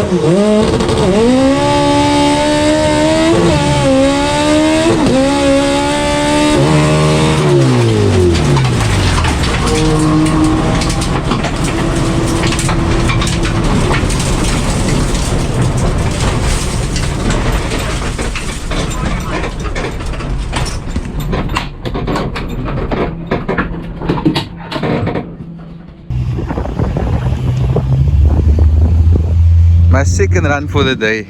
My second run for the day.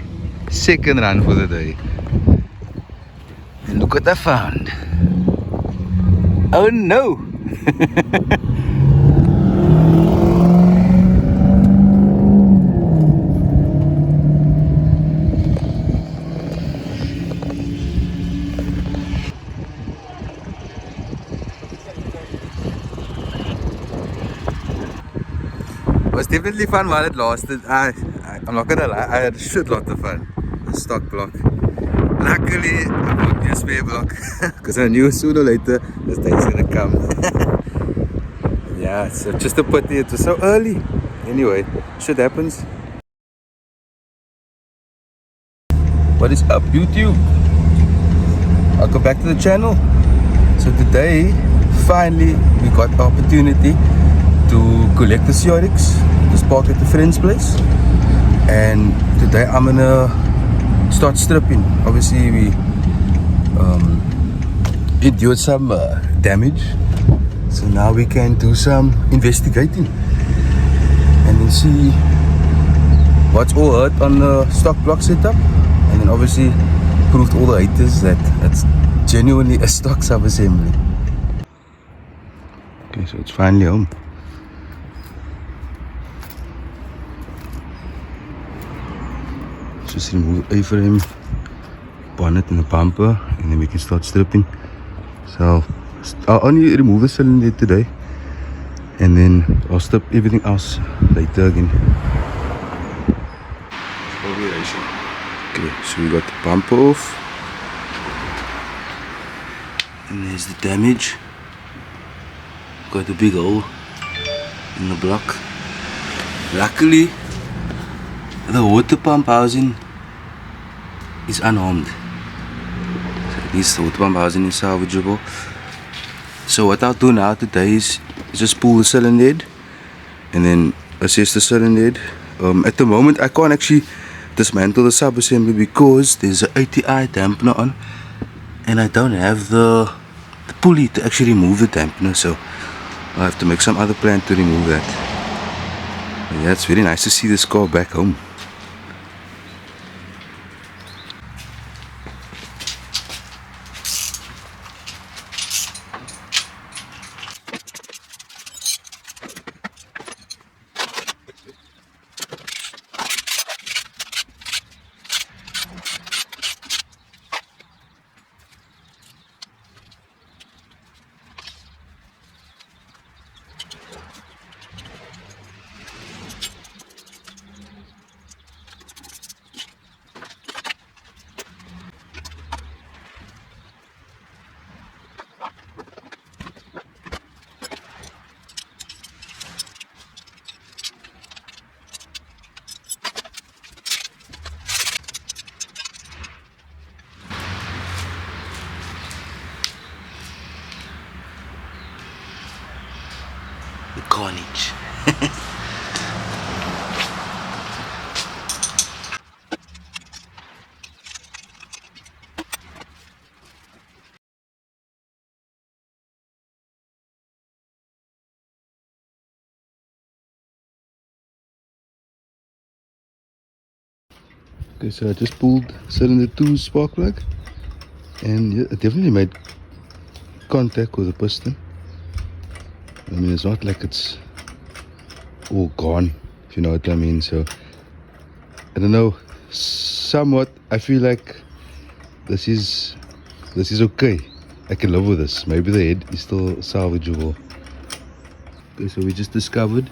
Second run for the day. And look what I found. Oh no! It was definitely fun while it lasted. I'm not gonna lie, I had a shit lot of fun. The stock block. Luckily, I bought me a spare block because I knew sooner or later this day's gonna come. Yeah, so just a pity it was so early. Anyway, shit happens. What is up, YouTube? Welcome back to the channel. So today, finally, we got the opportunity to collect the CRX, just park at the friend's place, and today I'm gonna start stripping. Obviously we endured some damage, so now we can do some investigating and then see what's all hurt on the stock block setup, and then obviously prove to all the haters that it's genuinely a stock sub-assembly. Okay, so it's finally home. Just remove A-frame, bonnet and the bumper, and then we can start stripping. So I'll only remove the cylinder today, and then I'll strip everything else later again. Okay, so we got the bumper off, and there's the damage. Got a big hole in the block. Luckily, the water pump housing is unharmed. So this water pump housing is salvageable. So what I'll do now today is just pull the cylinder head and then assess the cylinder head. At the moment I can't actually dismantle the sub-assembly because there's an ATI dampener on, and I don't have the pulley to actually remove the dampener, so I'll have to make some other plan to remove that. But yeah, it's very nice to see this car back home. The carnage. Okay, so I just pulled cylinder 2 spark plug, and yeah, it definitely made contact with the piston. I mean, it's not like it's all gone, if you know what I mean. So I don't know, somewhat I feel like this is okay. I can live with this. Maybe the head is still salvageable. Okay, so we just discovered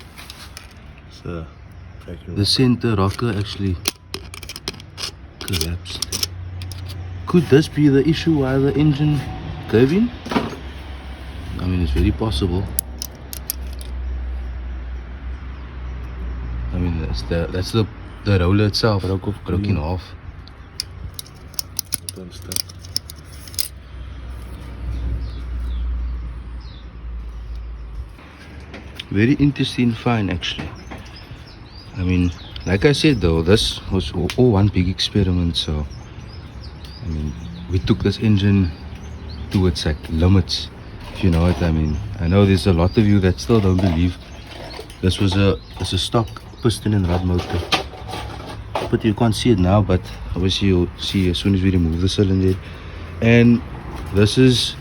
the center rocker actually collapsed. Could this be the issue why the engine gave in? I mean, it's very possible. I mean, that's the the roller itself broke in half. Very interesting find actually. I mean, like I said though, this was all one big experiment. So I mean, we took this engine to its like limits, if you know what I mean. I know there's a lot of you that still don't believe this was a stock piston and rod motor, but you can't see it now, but obviously you'll see as soon as we remove the cylinder. And this is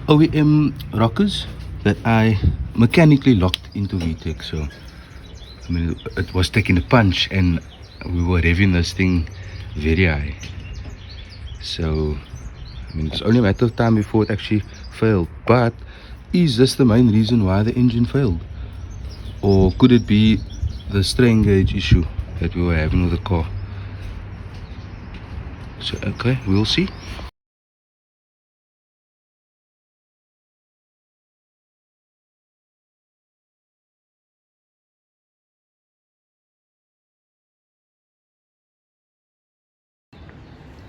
OEM rockers that I mechanically locked into VTEC. So I mean, it was taking a punch and we were revving this thing very high. So I mean, it's only a matter of time before it actually failed. But is this the main reason why the engine failed? Or could it be the strain gauge issue that we were having with the car? So okay, we'll see.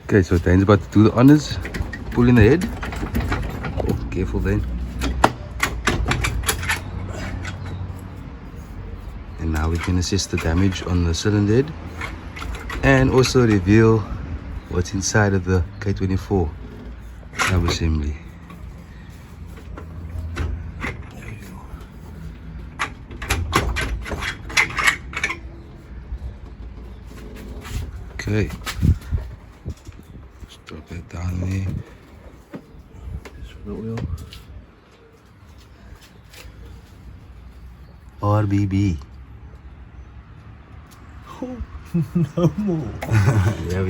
Okay, so Dane's about to do the honors, pulling the head. Oh, careful Dane. And now we can assess the damage on the cylinder head and also reveal what's inside of the K24 sub-assembly. Okay. Drop that down there. Just for the oil. RBB. Oh, no more. Yeah,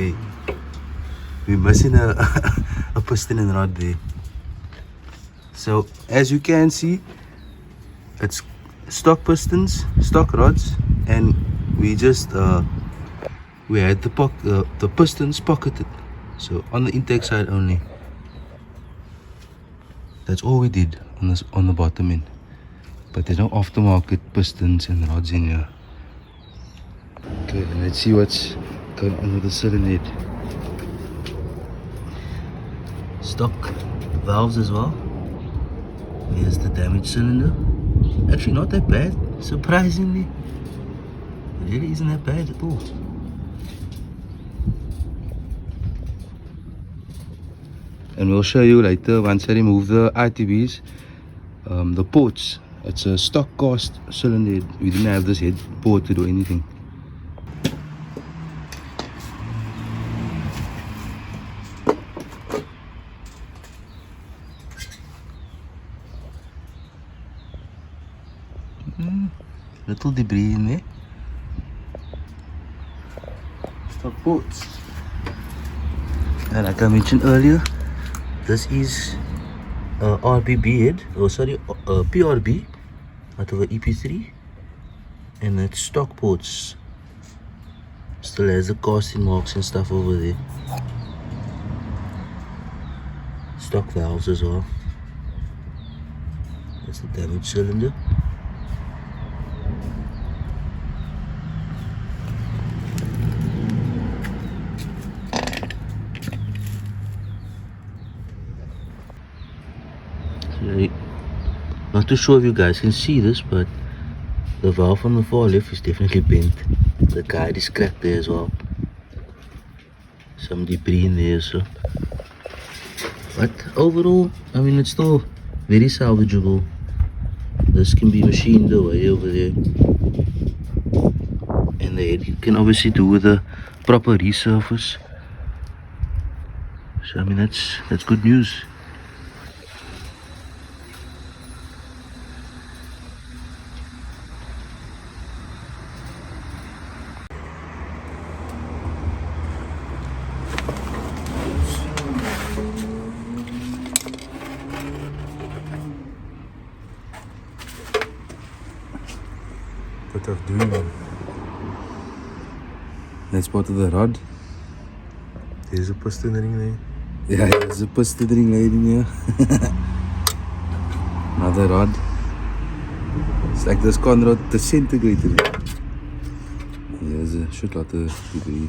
we're missing a piston and rod there. So as you can see, it's stock pistons, stock rods, and we just we had the pistons pocketed. So on the intake side only. That's all we did on the bottom end. But there's no aftermarket pistons and rods in here. Okay, let's see what's going on with the cylinder head. Stock valves as well. There's the damaged cylinder. Actually not that bad, surprisingly. It really isn't that bad at all. And we'll show you later once I remove the ITBs, the ports. It's a stock cast cylinder. We didn't have this head port to do anything. Little debris in there. Stock ports. And like I mentioned earlier, this is RBB head, PRB out of a EP3, and it's stock ports. Still has the casting marks and stuff over there. Stock valves as well. That's the damaged cylinder. Not too sure if you guys can see this, but the valve on the far left is definitely bent. The guide is cracked there as well. Some debris in there, so. But overall, I mean, it's still very salvageable. This can be machined away over there. And the head you can obviously do with a proper resurface. So I mean, that's good news. What of doing that? That's part of the rod. There's a piston ring there. Yeah, there's a piston ring laid in here. Another rod. It's like this Conrad disintegrated. Yeah. there's a shit lot of debris.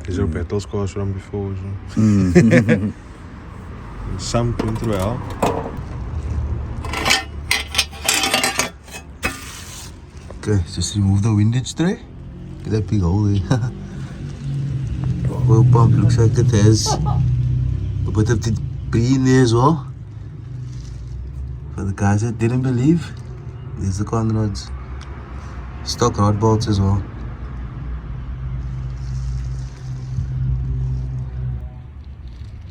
There's your battle scars from before. So. Some went through hell. Okay, just remove the windage tray. Get that big hole there. Oil pump looks like it has a bit of debris in there as well. For the guys that didn't believe, there's the con rods. Stock rod bolts as well.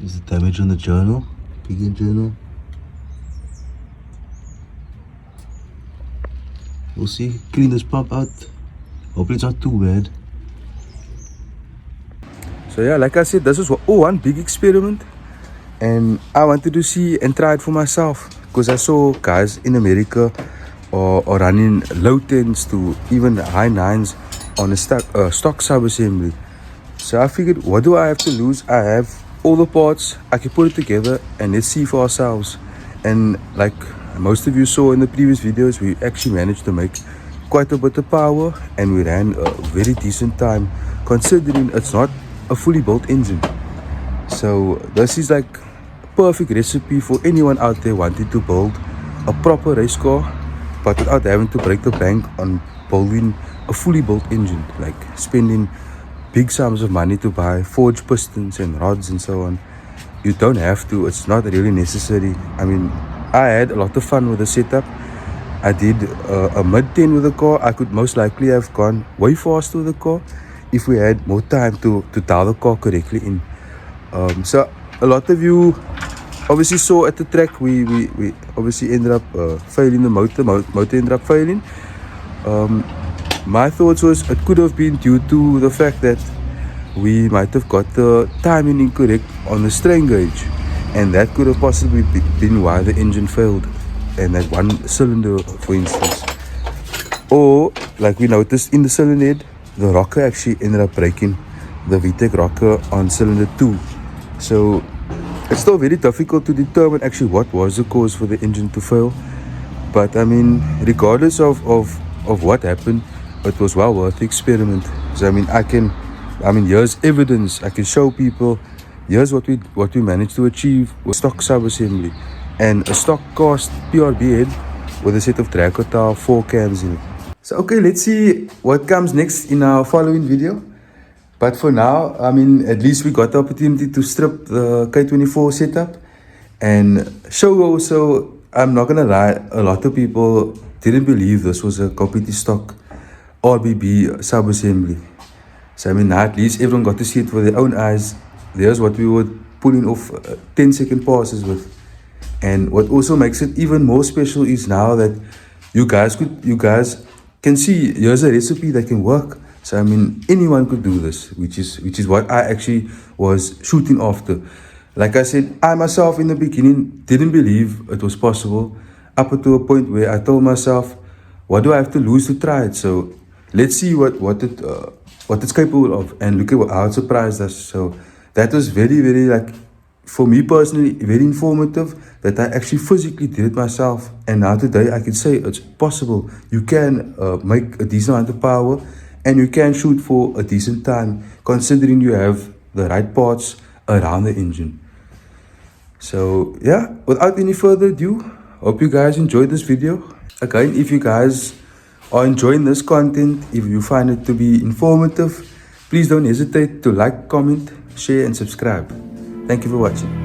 There's the damage on the journal, big journal. We'll see, clean this pump out. Hopefully it's not too bad. So yeah, like I said, this was one big experiment. And I wanted to see and try it for myself. Because I saw guys in America are running low 10s to even high 9s on a stock sub-assembly. So I figured, what do I have to lose? I have all the parts, I can put it together and let's see for ourselves. And like most of you saw in the previous videos, we actually managed to make quite a bit of power and we ran a very decent time considering it's not a fully built engine. So this is like a perfect recipe for anyone out there wanting to build a proper race car but without having to break the bank on building a fully built engine, like spending big sums of money to buy forged pistons and rods and so on. You don't have to, it's not really necessary. I mean, I had a lot of fun with the setup. I did a mid-10 with the car. I could most likely have gone way faster with the car if we had more time to dial the car correctly in. So a lot of you obviously saw at the track we obviously ended up failing the motor ended up failing. My thoughts was it could have been due to the fact that we might have got the timing incorrect on the strain gauge, and that could have possibly been why the engine failed and that one cylinder, for instance. Or like we noticed in the cylinder head, the rocker actually ended up breaking, the VTEC rocker on cylinder 2. So it's still very difficult to determine actually what was the cause for the engine to fail. But I mean, regardless of what happened, it was well worth the experiment. So I mean here's evidence. I can show people, here's what we managed to achieve with stock sub-assembly and a stock cast PRB head with a set of drag tower 4 cams in it. So okay, let's see what comes next in our following video. But for now, I mean, at least we got the opportunity to strip the K24 setup and show also, I'm not gonna lie, a lot of people didn't believe this was a completely stock RBB sub-assembly. So I mean, now at least everyone got to see it with their own eyes. There's what we were pulling off 10-second passes with. And what also makes it even more special is now that you guys can see here's a recipe that can work. So I mean, anyone could do this, which is what I actually was shooting after. Like I said, I myself in the beginning didn't believe it was possible, up to a point where I told myself, what do I have to lose to try it? So let's see what it's capable of, and look at how it surprised us. So that was very, very, like, for me personally, very informative that I actually physically did it myself. And now today I can say it's possible. You can make a decent amount of power and you can shoot for a decent time considering you have the right parts around the engine. So yeah, without any further ado, hope you guys enjoyed this video. Again, if you guys are enjoying this content, if you find it to be informative, please don't hesitate to like, comment, share and subscribe. Thank you for watching.